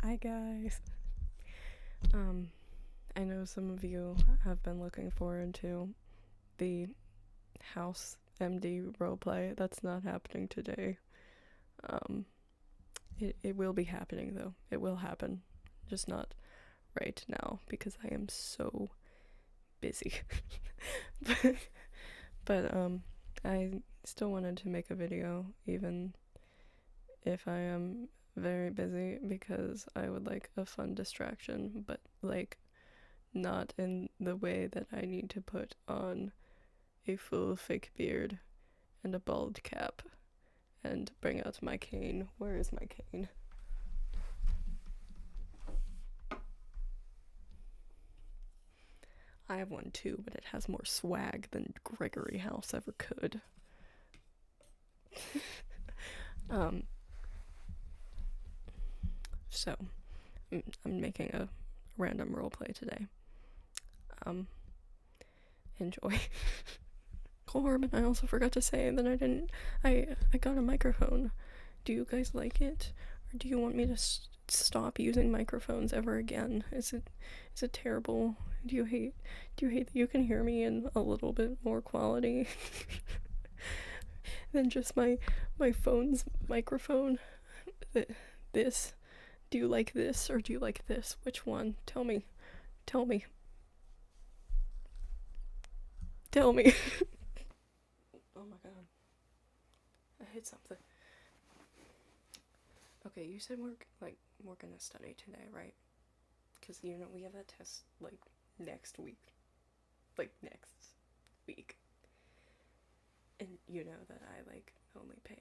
Hi guys. I know some of you have been looking forward to the House MD roleplay. That's not happening today. It will be happening though. It will happen. Just not right now because I am so busy. but I still wanted to make a video even if I am very busy because I would like a fun distraction, but like not in the way that I need to put on a full fake beard and a bald cap and bring out my cane. Where is my cane? I have one too, but it has more swag than Gregory House ever could. So I'm making a random roleplay today. Enjoy. Corbin, I also forgot to say that I got a microphone. Do you guys like it? Or do you want me to stop using microphones ever again? Is it terrible? Do you hate that you can hear me in a little bit more quality than just my phone's microphone? This? Do you like this or do you like this? Which one? Tell me. Tell me. Oh my god. I hit something. Okay, you said we're gonna study today, right? Because we have that test next week. Next week. And you know that I only pay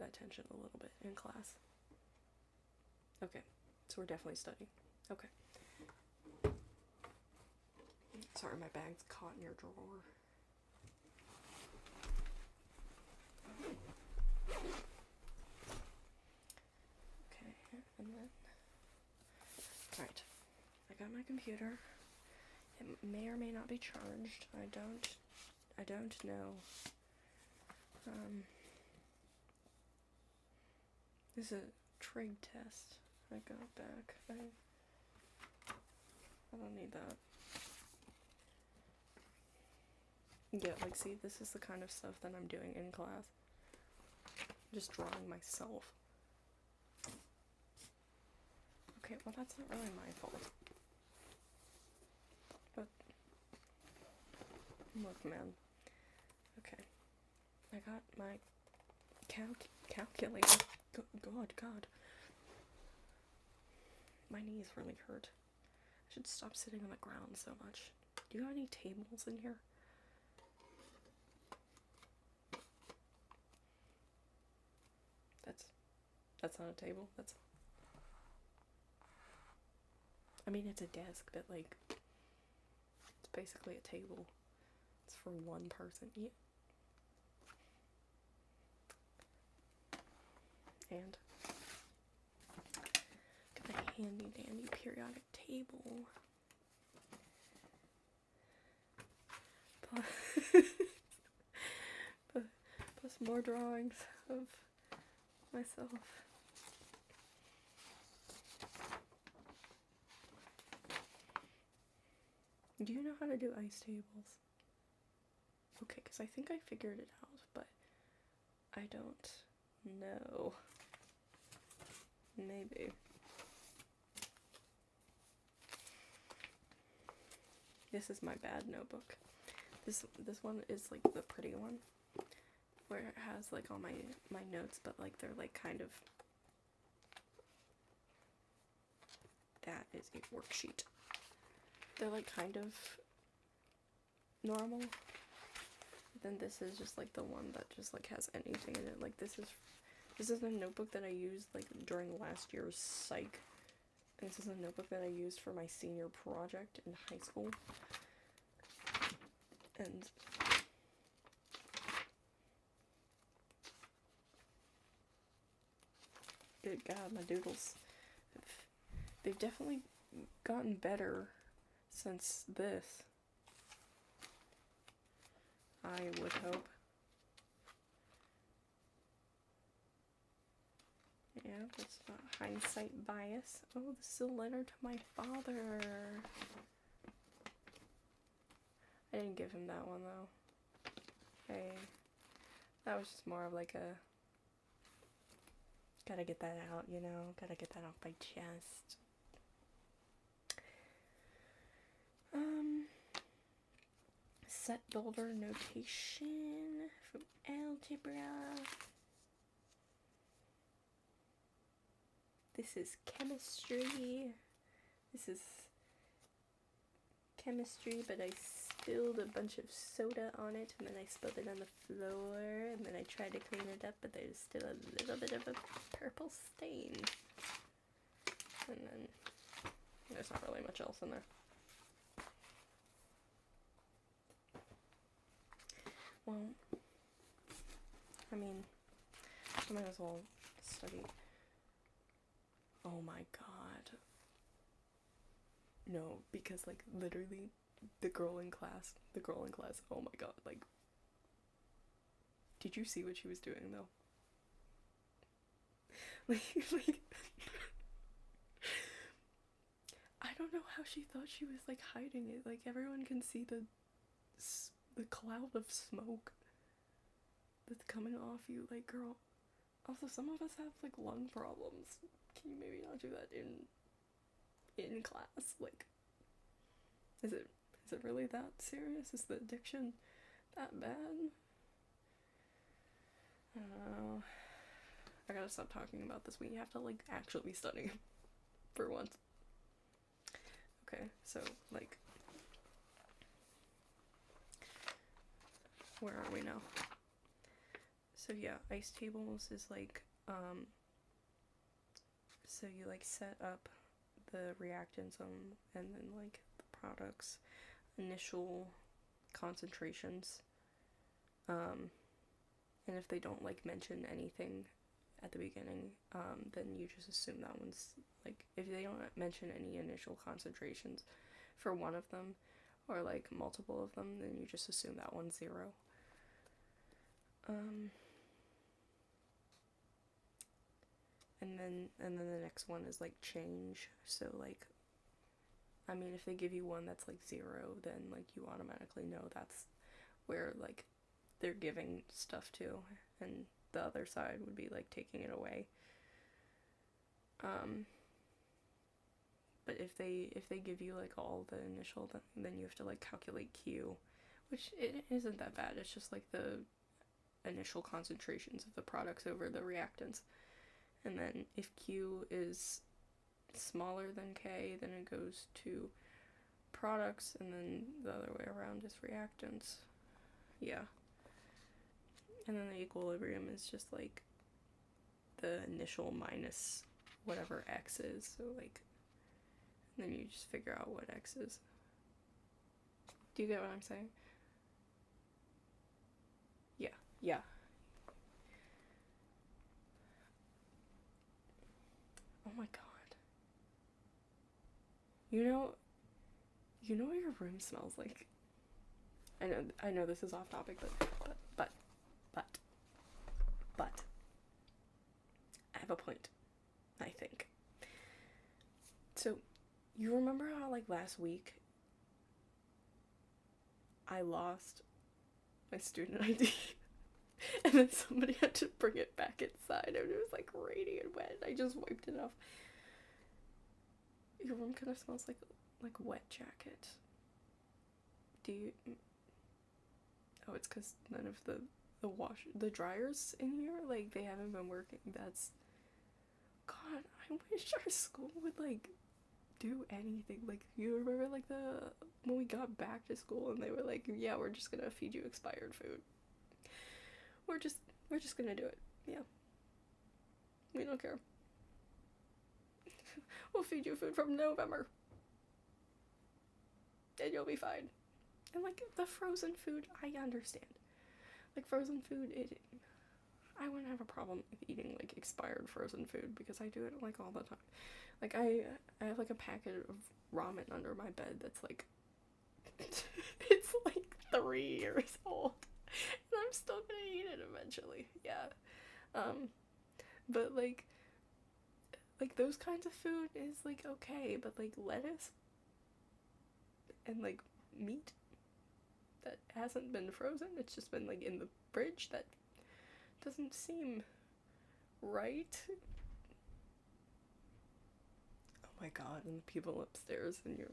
attention a little bit in class. Okay, so we're definitely studying. Okay. Sorry, my bag's caught in your drawer. Okay, and then... Alright, I got my computer. It may or may not be charged. I don't know. This is a trig test I got back. I don't need that. Yeah, see, this is the kind of stuff that I'm doing in class. Just drawing myself. Okay, well that's not really my fault. But, look man. Okay. I got my calculator. God. My knees really hurt. I should stop sitting on the ground so much. Do you have any tables in here? That's not a table. I mean, it's a desk, but it's basically a table. It's for one person. Yeah. And got a handy dandy periodic table. Plus more drawings of myself. Do you know how to do ice tables? Okay, because I think I figured it out, but I don't know. Maybe. This is my bad notebook. This one is the pretty one, where it has all my notes, but they're kind of... That is a worksheet. They're kind of normal. Then this is just the one that just has anything in it. This is a notebook that I used during last year's psych. And this is a notebook that I used for my senior project in high school. And good God, my doodles. They've definitely gotten better since this. I would hope. Yeah, that's not hindsight bias. Oh, this is a letter to my father. I didn't give him that one though. That was just more of like a gotta get that out, you know? Gotta get that off my chest. Set builder notation from algebra. This is chemistry. This is chemistry, but I spilled a bunch of soda on it, and then I spilled it on the floor, and then I tried to clean it up, but there's still a little bit of a purple stain. And then there's not really much else in there. Well, I mean, I might as well study. Oh my god. No, because like literally the girl in class, oh my god, like, did you see what she was doing though? like I don't know how she thought she was like hiding it. Like everyone can see the cloud of smoke that's coming off you. Like, girl, also some of us have like lung problems. Can you maybe not do that in class? Like, is it really that serious? Is the addiction that bad? I don't know. I gotta stop talking about this. We have to like actually be studying for once. Okay, so like, where are we now? So yeah, ice tables is like, so you like set up the reactants and then like the products initial concentrations, and if they don't like mention anything at the beginning, then you just assume that one's like, if they don't mention any initial concentrations for one of them or like multiple of them, then you just assume that one's 0. And then the next one is like change. So like, I mean, if they give you one that's like 0, then like you automatically know that's where like they're giving stuff to, and the other side would be like taking it away. But if they give you like all the initial, then you have to like calculate Q, which it isn't that bad. It's just like the initial concentrations of the products over the reactants. And then if Q is smaller than K, then it goes to products, and then the other way around is reactants. Yeah. And then the equilibrium is just like the initial minus whatever X is. So like, and then you just figure out what X is. Do you get what I'm saying? Yeah. Oh my god. You know what your room smells like? I know this is off topic, but I have a point, I think. So, you remember how like last week I lost my student ID and then somebody had to bring it back inside and it was like rainy and wet. I just wiped it off. Your room kind of smells like wet jacket. Do you? Oh, it's because none of the dryers in here, like, they haven't been working. That's, God, I wish our school would like do anything. Like, you remember like when we got back to school and they were like, yeah, we're just gonna feed you expired food. We're just gonna do it. Yeah. We don't care. We'll feed you food from November. And you'll be fine. And like the frozen food, I understand. Like frozen food, I wouldn't have a problem with eating like expired frozen food because I do it like all the time. Like I have like a packet of ramen under my bed that's like it's like 3 years old. And I'm still gonna eat it eventually. Yeah. But like like, those kinds of food is, like, okay, but, like, lettuce and, like, meat that hasn't been frozen, it's just been, like, in the fridge, that doesn't seem right. Oh my god, and the people upstairs in your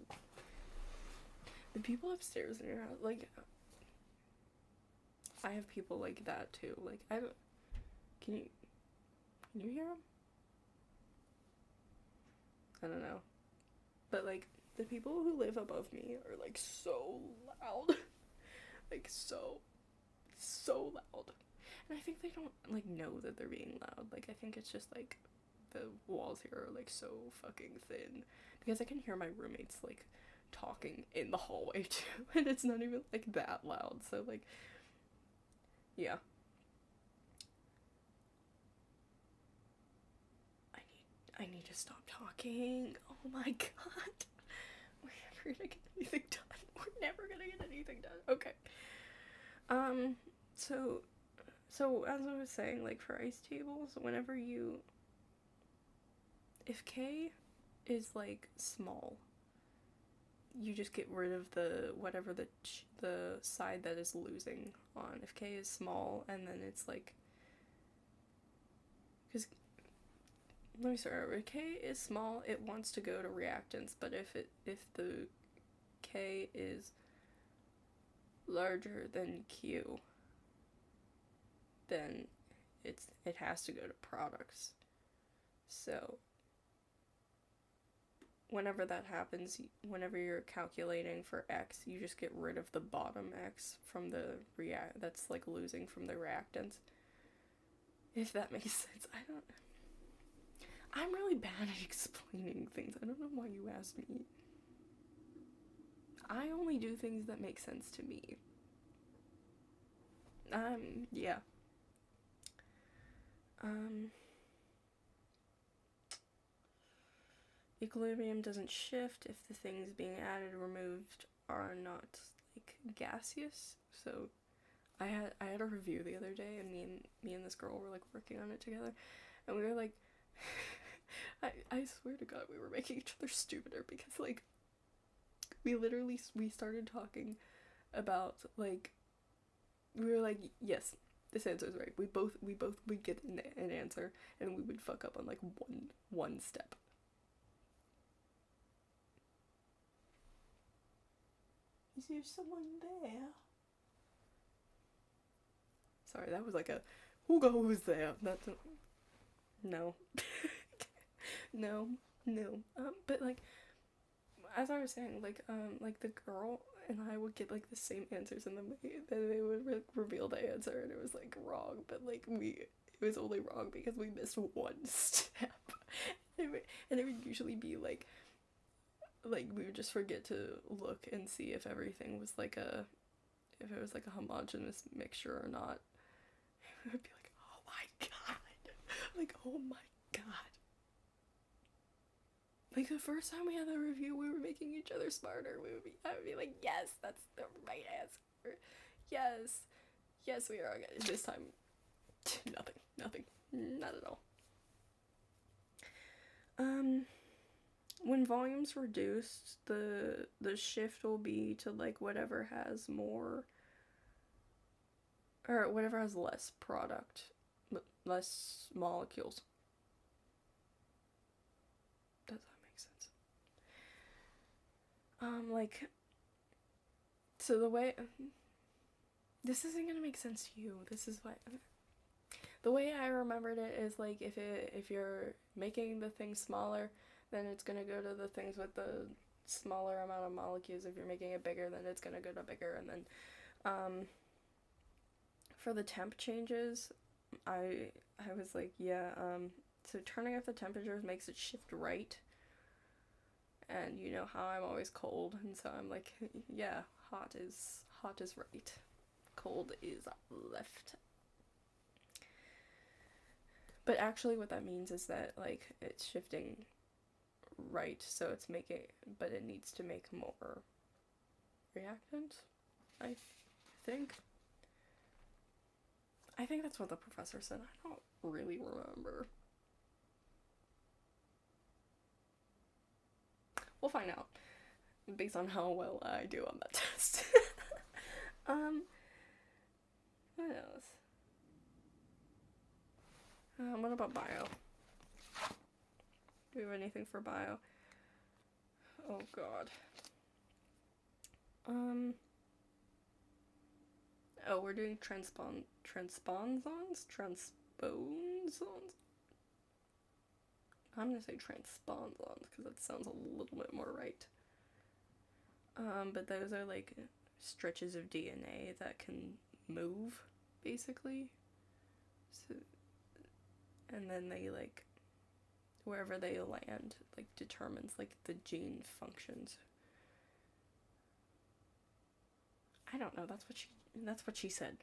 house, like, I have people like that too. Like, I don't, can you hear them? I don't know, but like, the people who live above me are like so loud. Like, so loud, and I think they don't like know that they're being loud. Like, I think it's just like the walls here are like so fucking thin, because I can hear my roommates like talking in the hallway too, and it's not even like that loud. So like, yeah, I need to stop talking. Oh my god, we're never gonna get anything done. We're never gonna get anything done. Okay. So as I was saying, like, for ice tables, whenever you, if K is like small, you just get rid of the whatever the side that is losing on. If K is small, and then it's like, because let me start over. If K is small, it wants to go to reactants, but if the K is larger than Q, then it has to go to products. So whenever that happens, whenever you're calculating for X, you just get rid of the bottom X from the that's like losing from the reactants. If that makes sense. I'm really bad at explaining things. I don't know why you asked me. I only do things that make sense to me. Yeah. Equilibrium doesn't shift if the things being added or removed are not, like, gaseous. So I had a review the other day, and me and this girl were like working on it together, and we were like, I swear to God, we were making each other stupider, because like, we started talking about, like, we were like, yes, this answer is right. We both would get an answer, and we would fuck up on like one step. Is there someone there? Sorry, that was like a, who goes there? That's a, no. no. But like, as I was saying, like the girl and I would get like the same answers, and then they would reveal the answer, and it was like wrong, but like it was only wrong because we missed one step. And it would usually be like we would just forget to look and see if everything was like if it was like a homogeneous mixture or not. It would be like, oh my god, like, oh my god. Like, the first time we had the review, we were making each other smarter. I would be like, yes, that's the right answer. Yes, we are. This time, nothing, not at all. When volume's reduced, the shift will be to like whatever has more, or whatever has less product, less molecules. Does that make sense? Like, so the way, this isn't gonna make sense to you. This is why. The way I remembered it is like, if you're making the thing smaller, then it's gonna go to the things with the smaller amount of molecules. If you're making it bigger, then it's gonna go to bigger. And then for the temp changes, I was like, yeah, so turning up the temperatures makes it shift right. And you know how I'm always cold, and so I'm like, yeah, hot is right, cold is left. But actually what that means is that, like, it's shifting right, so it's making, but it needs to make more reactant, I think that's what the professor said. I don't really remember. We'll find out based on how well I do on that test. What else? What about bio? Do we have anything for bio? Oh god. Oh, we're doing transposons? I'm gonna say transposons because that sounds a little bit more right. But those are like stretches of DNA that can move, basically. So, and then they like, wherever they land, like determines like the gene functions. I don't know, that's what she said.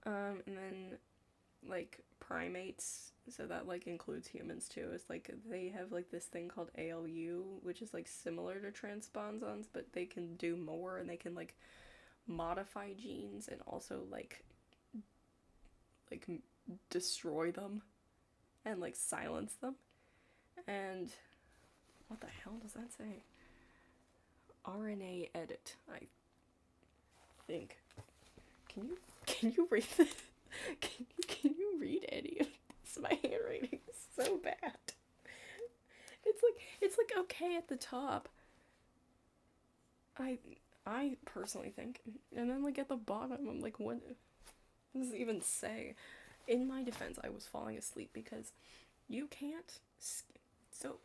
And then like primates, so that like includes humans too, is like they have like this thing called ALU, which is like similar to transposons, but they can do more and they can like modify genes and also like destroy them and like silence them. And what the hell does that say? RNA edit, I think. Can you read this? Can you read any of this? My handwriting is so bad. It's like okay at the top. I personally think, and then like at the bottom, I'm like, what does it even say? In my defense, I was falling asleep because you can't. So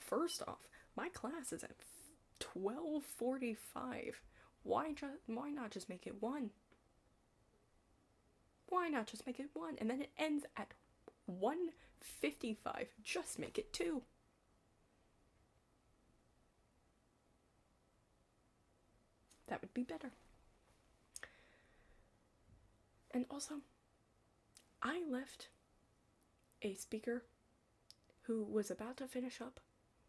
first off, my class is at 12:45. Why not just make it 1? Why not just make it 1? And then it ends at 1:55. Just make it 2. That would be better. And also, I left a speaker who was about to finish up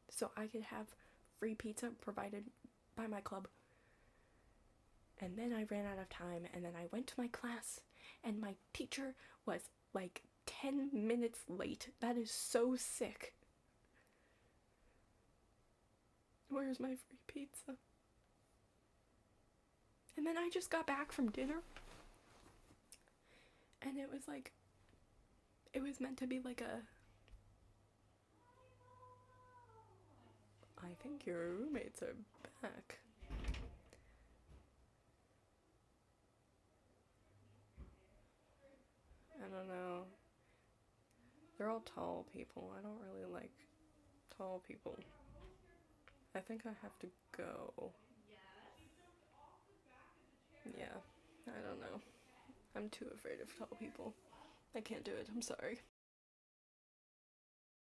so I could have free pizza provided by my club. And then I ran out of time, and then I went to my class, and my teacher was like 10 minutes late. That is so sick. Where's my free pizza? And then I just got back from dinner, and it was like, it was meant to be like a, I think your roommates are back. I don't know. They're all tall people. I don't really like tall people. I think I have to go. Yeah, I don't know. I'm too afraid of tall people. I can't do it. I'm sorry.